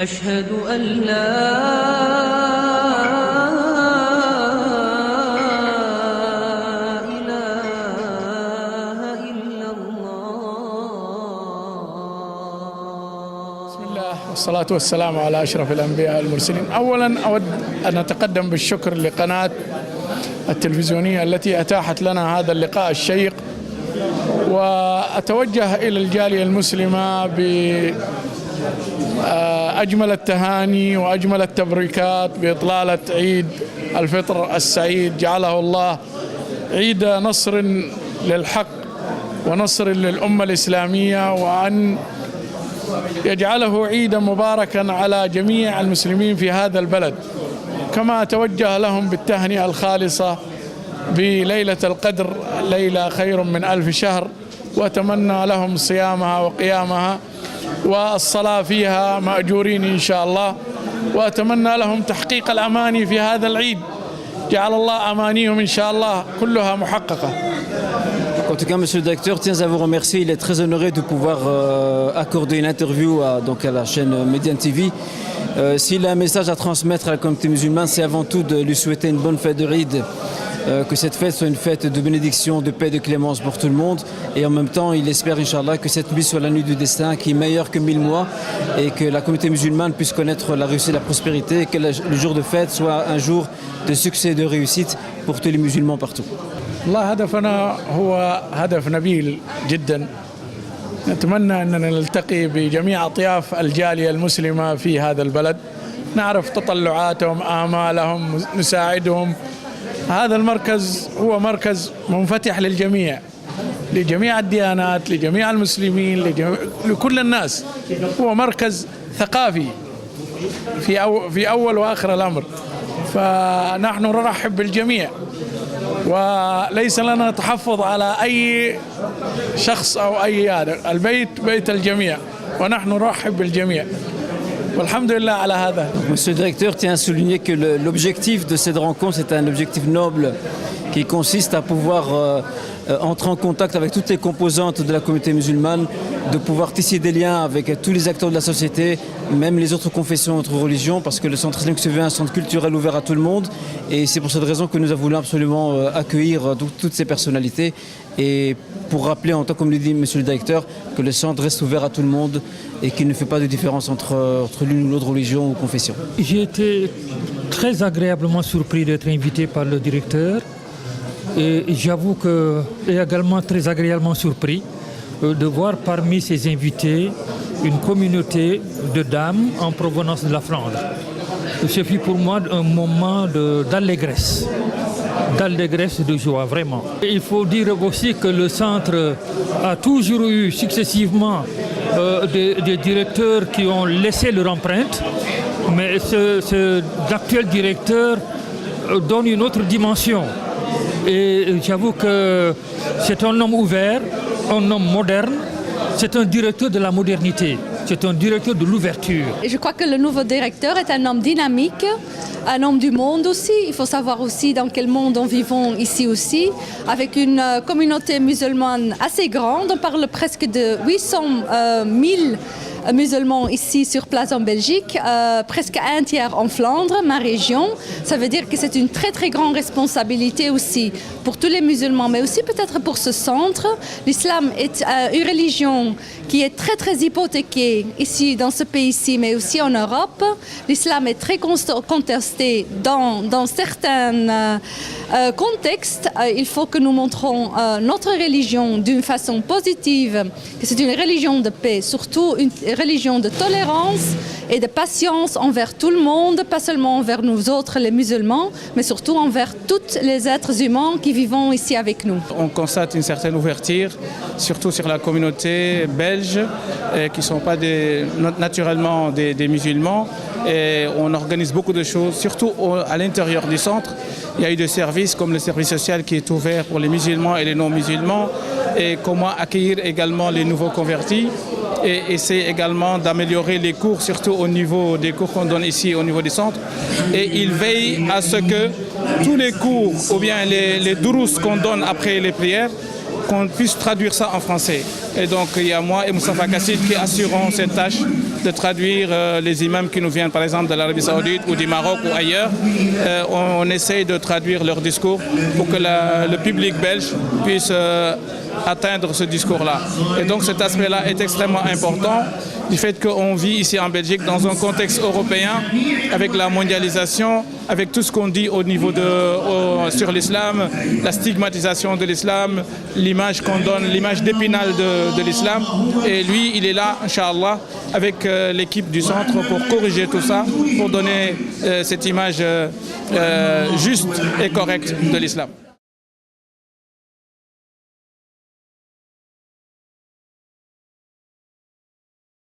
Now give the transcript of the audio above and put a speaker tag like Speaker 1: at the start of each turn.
Speaker 1: أشهد أن لا إله إلا الله.
Speaker 2: بسم الله والصلاة والسلام على أشرف الأنبياء والمرسلين. أولا أود أن أتقدم بالشكر لقناة التلفزيونية التي أتاحت لنا هذا اللقاء الشيق، وأتوجه إلى الجالية المسلمة بأجمل التهاني وأجمل التبريكات بإطلالة عيد الفطر السعيد، جعله الله عيد نصر للحق ونصر للأمة الإسلامية، وأن يجعله عيدا مباركا على جميع المسلمين في هذا البلد. كما أتوجه لهم بالتهنئة الخالصة بليلة القدر، ليلة خير من 1000 شهر، وأتمنى لهم صيامها وقيامها والصلاة فيها مأجورين إن شاء الله، وأتمنى لهم تحقيق الأماني في هذا العيد، جعل الله أمانيهم إن شاء الله كلها محققة.
Speaker 3: En tout cas, monsieur le directeur, tiens à vous remercier. Il est très honoré de pouvoir accorder une interview à la chaîne Mediane TV. S'il a un message à transmettre à la communauté musulmane, c'est avant tout de lui souhaiter une bonne fête de Eid, que cette fête soit une fête de bénédiction, de paix, de clémence pour tout le monde. Et en même temps, il espère, Inch'Allah, que cette nuit soit la nuit du destin qui est meilleure que 1000 mois, et que la communauté musulmane puisse connaître la réussite, la prospérité, et que le jour de fête soit un jour de succès et de réussite pour tous les musulmans partout.
Speaker 2: والله هدفنا هو هدف نبيل جدا. نتمنى أننا نلتقي بجميع أطياف الجالية المسلمة في هذا البلد، نعرف تطلعاتهم، آمالهم، نساعدهم. هذا المركز هو مركز منفتح للجميع، لجميع الديانات، لجميع المسلمين، لكل الناس. هو مركز ثقافي في أول وآخر الأمر، فنحن نرحب بالجميع، وليس لنا تحفظ على أي شخص أو أي هذا. البيت بيت الجميع ونحن نرحب بالجميع، والحمد لله على هذا.
Speaker 3: Monsieur le directeur tient à souligner que l'objectif de cette rencontre est un objectif noble qui consiste à pouvoir entrer en contact avec toutes les composantes de la communauté musulmane, de pouvoir tisser des liens avec tous les acteurs de la société, même les autres confessions, autres religions, parce que le centre islamique se veut un centre culturel ouvert à tout le monde, et c'est pour cette raison que nous avons absolument accueillir toutes ces personnalités, et pour rappeler, en tant comme le dit monsieur le directeur, que le centre reste ouvert à tout le monde et qu'il ne fait pas de différence entre l'une ou l'autre religion ou confession.
Speaker 4: J'ai été très agréablement surpris d'être invité par le directeur, et j'avoue que et également très agréablement surpris de voir parmi ces invités une communauté de dames en provenance de la Flandre. Ce fut pour moi un moment d'allégresse, de joie, vraiment. Et il faut dire aussi que le centre a toujours eu successivement des directeurs qui ont laissé leur empreinte, mais l'actuel directeur donne une autre dimension. Et j'avoue que c'est un homme ouvert, un homme moderne, c'est un directeur de la modernité, c'est un directeur de l'ouverture.
Speaker 5: Et je crois que le nouveau directeur est un homme dynamique, un homme du monde aussi. Il faut savoir aussi dans quel monde nous vivons ici aussi, avec une communauté musulmane assez grande. On parle presque de 800 000 musulmans ici sur place en Belgique, presque un tiers en Flandre, ma région. Ça veut dire que c'est une très très grande responsabilité aussi pour tous les musulmans, mais aussi peut-être pour ce centre. L'islam est une religion qui est très très hypothéquée ici dans ce pays-ci, mais aussi en Europe. L'islam est très contesté dans certains contextes. Il faut que nous montrons notre religion d'une façon positive, que c'est une religion de paix, surtout une religion de tolérance et de patience envers tout le monde, pas seulement envers nous autres les musulmans, mais surtout envers tous les êtres humains qui vivent ici avec nous.
Speaker 6: On constate une certaine ouverture, surtout sur la communauté belge, qui ne sont pas naturellement des musulmans. Et on organise beaucoup de choses, surtout à l'intérieur du centre. Il y a eu des services comme le service social qui est ouvert pour les musulmans et les non-musulmans, et comment accueillir également les nouveaux convertis, et essayer également d'améliorer les cours, surtout au niveau des cours qu'on donne ici au niveau du centre. Et il veille à ce que tous les cours ou bien les durous qu'on donne après les prières, qu'on puisse traduire ça en français. Et donc il y a moi et Moustapha Kassid qui assurons cette tâche de traduire les imams qui nous viennent par exemple de l'Arabie Saoudite ou du Maroc ou ailleurs. On essaye de traduire leur discours pour que le public belge puisse atteindre ce discours-là. Et donc cet aspect-là est extrêmement important du fait qu'on vit ici en Belgique dans un contexte européen avec la mondialisation, avec tout ce qu'on dit au niveau sur l'islam, la stigmatisation de l'islam, l'image qu'on donne, l'image d'Épinal de l'islam. Et lui, il est là, Inch'Allah, avec l'équipe du centre pour corriger tout ça, pour donner cette image juste et correcte de l'islam.